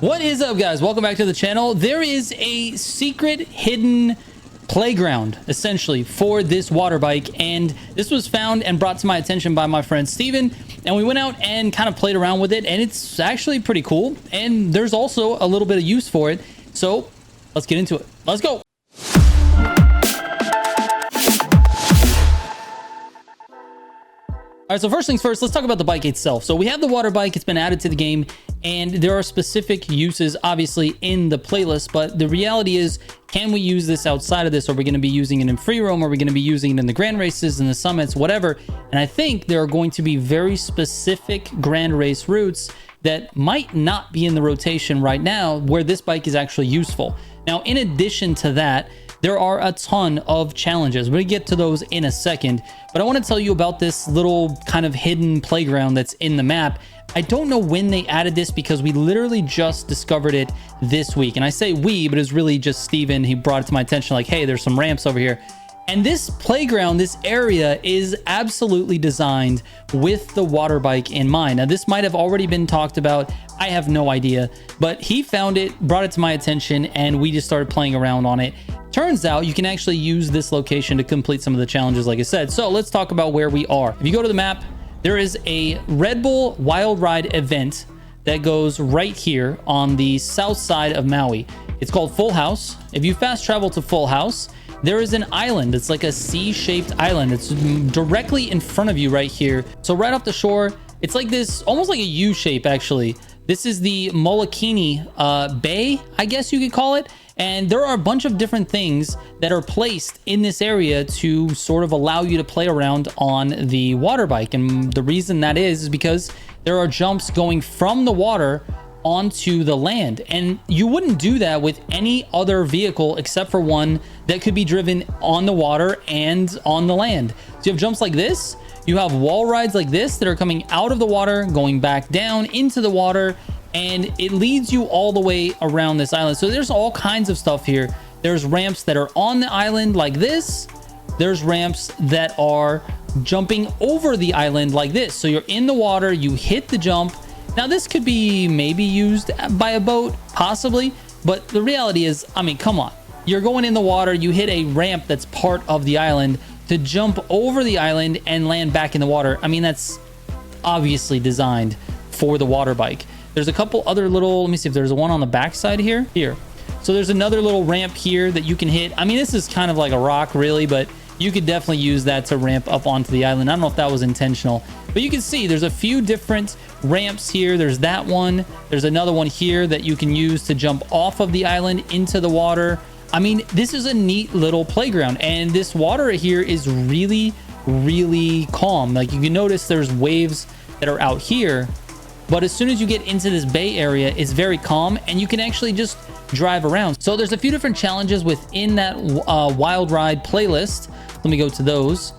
What is up, guys? Welcome back to the channel. There is a secret hidden playground essentially for this water bike, and this was found and brought to my attention by my friend Steven, and we went out and kind of played around with it, and it's actually pretty cool, and there's also a little bit of use for it. So let's get into it. Let's go. All right, so first things first, let's talk about the bike itself. So we have the water bike. It's been added to the game, and there are specific uses, obviously, in the playlist. But the reality is, can we use this outside of this? Are we going to be using it in free roam? Are we going to be using it in the grand races, in the summits, whatever? And I think there are going to be very specific grand race routes that might not be in the rotation right now, where this bike is actually useful. Now, in addition to that, there are a ton of challenges. We're going to get to those in a second, but I want to tell you about this little kind of hidden playground that's in the map. I don't know when they added this because we literally just discovered it this week. And I say we, but it's really just Steven. He brought it to my attention like, hey, there's some ramps over here. And this playground, this area is absolutely designed with the water bike in mind. Now, this might have already been talked about. I have no idea, but he found it, brought it to my attention, and we just started playing around on it. Turns out you can actually use this location to complete some of the challenges, like I said. So let's talk about where we are. If you go to the map, there is a Red Bull Wild Ride event that goes right here on the south side of Maui. It's called Full House. If you fast travel to Full House, there is an island. It's like a C-shaped island. It's directly in front of you right here. So right off the shore, it's like this, almost like a U shape, actually. This is the Molokini Bay, I guess you could call it. And there are a bunch of different things that are placed in this area to sort of allow you to play around on the water bike. And the reason that is because there are jumps going from the water onto the land, and you wouldn't do that with any other vehicle except for one that could be driven on the water and on the land. So you have jumps like this, you have wall rides like this that are coming out of the water, going back down into the water, and it leads you all the way around this island. So there's all kinds of stuff here. There's ramps that are on the island like this. There's ramps that are jumping over the island like this. So you're in the water, you hit the jump. Now, this could be maybe used by a boat, possibly, but the reality is, I mean, come on. You're going in the water, you hit a ramp that's part of the island to jump over the island and land back in the water. I mean, that's obviously designed for the water bike. There's a couple other little, let me see if there's one on the backside here. So there's another little ramp here that you can hit. I mean, this is kind of like a rock, really, but you could definitely use that to ramp up onto the island. I don't know if that was intentional, but you can see there's a few different ramps here. There's that one. There's another one here that you can use to jump off of the island into the water. I mean, this is a neat little playground, and this water here is really, really calm. Like, you can notice there's waves that are out here, but as soon as you get into this bay area, it's very calm, and you can actually just drive around. So there's a few different challenges within that wild ride playlist. Let me go to those.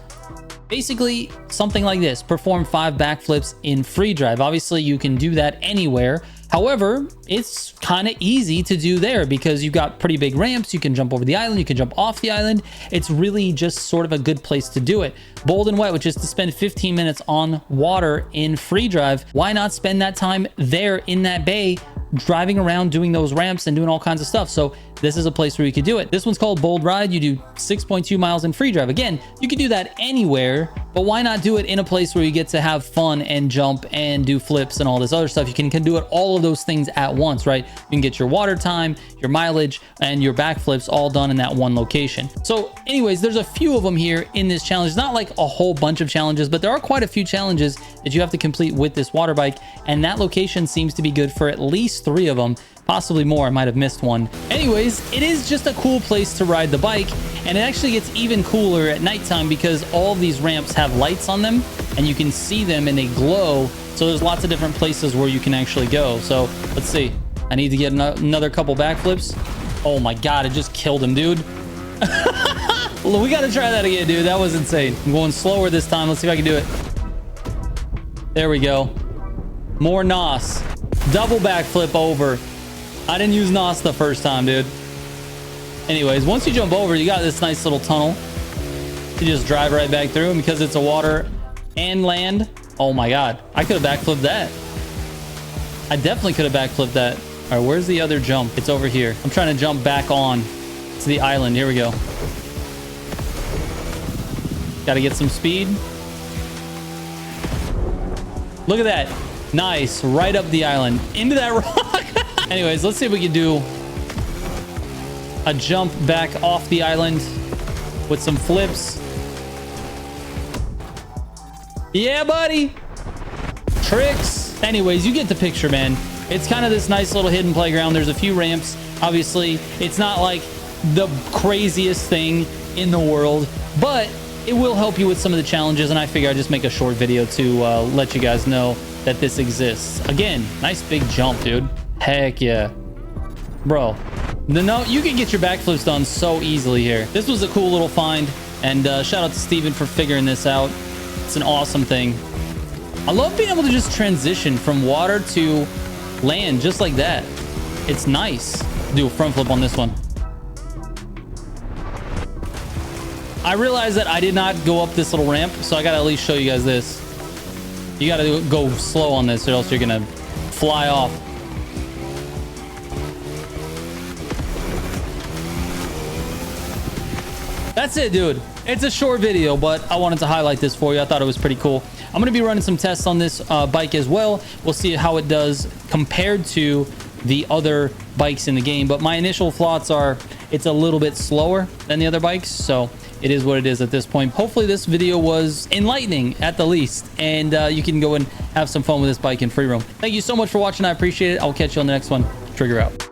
Basically, something like this: perform 5 backflips in free drive. Obviously, you can do that anywhere. However, it's kind of easy to do there because you've got pretty big ramps. You can jump over the island. You can jump off the island. It's really just sort of a good place to do it. Bold and wet, which is to spend 15 minutes on water in free drive. Why not spend that time there in that bay, driving around, doing those ramps and doing all kinds of stuff? So this is a place where you could do it. This one's called Bold Ride. You do 6.2 miles in free drive. Again, you could do that anywhere, but why not do it in a place where you get to have fun and jump and do flips and all this other stuff? You can do it, all of those things at once, right? You can get your water time, your mileage, and your backflips all done in that one location. So anyways, there's a few of them here in this challenge. It's not like a whole bunch of challenges, but there are quite a few challenges that you have to complete with this water bike, and that location seems to be good for at least 3 of them. Possibly more. I might have missed one. Anyways, it is just a cool place to ride the bike, and it actually gets even cooler at nighttime because all of these ramps have lights on them, and you can see them and they glow. So there's lots of different places where you can actually go. So let's see. I need to get another couple backflips. Oh my God, it just killed him, dude. We got to try that again, dude. That was insane. I'm going slower this time. Let's see if I can do it. There we go. More NOS. Double backflip over. I didn't use NOS the first time, dude. Anyways, once you jump over, you got this nice little tunnel. You just drive right back through, and because it's a water and land, oh my God, I could have backflipped that. I definitely could have backflipped that. All right, where's the other jump? It's over here. I'm trying to jump back on to the island. Here we go. Got to get some speed. Look at that. Nice. Right up the island. Into that rock. Anyways, let's see if we can do a jump back off the island with some flips. Yeah, buddy. Tricks. Anyways, you get the picture, man. It's kind of this nice little hidden playground. There's a few ramps. Obviously, it's not like the craziest thing in the world, but it will help you with some of the challenges, and I figure I'd just make a short video to let you guys know that this exists. Again, nice big jump, dude. Heck yeah. Bro, no, you can get your backflips done so easily here. This was a cool little find, and shout out to Steven for figuring this out. It's an awesome thing. I love being able to just transition from water to land just like that. It's nice. Do a front flip on this one. I realized that I did not go up this little ramp, so I gotta at least show you guys this. You gotta go slow on this or else you're gonna fly off. That's it, dude. It's a short video, but I wanted to highlight this for you. I thought it was pretty cool. I'm going to be running some tests on this bike as well. We'll see how it does compared to the other bikes in the game. But my initial thoughts are it's a little bit slower than the other bikes. So it is what it is at this point. Hopefully this video was enlightening at the least. And you can go and have some fun with this bike in free roam. Thank you so much for watching. I appreciate it. I'll catch you on the next one. Trigger out.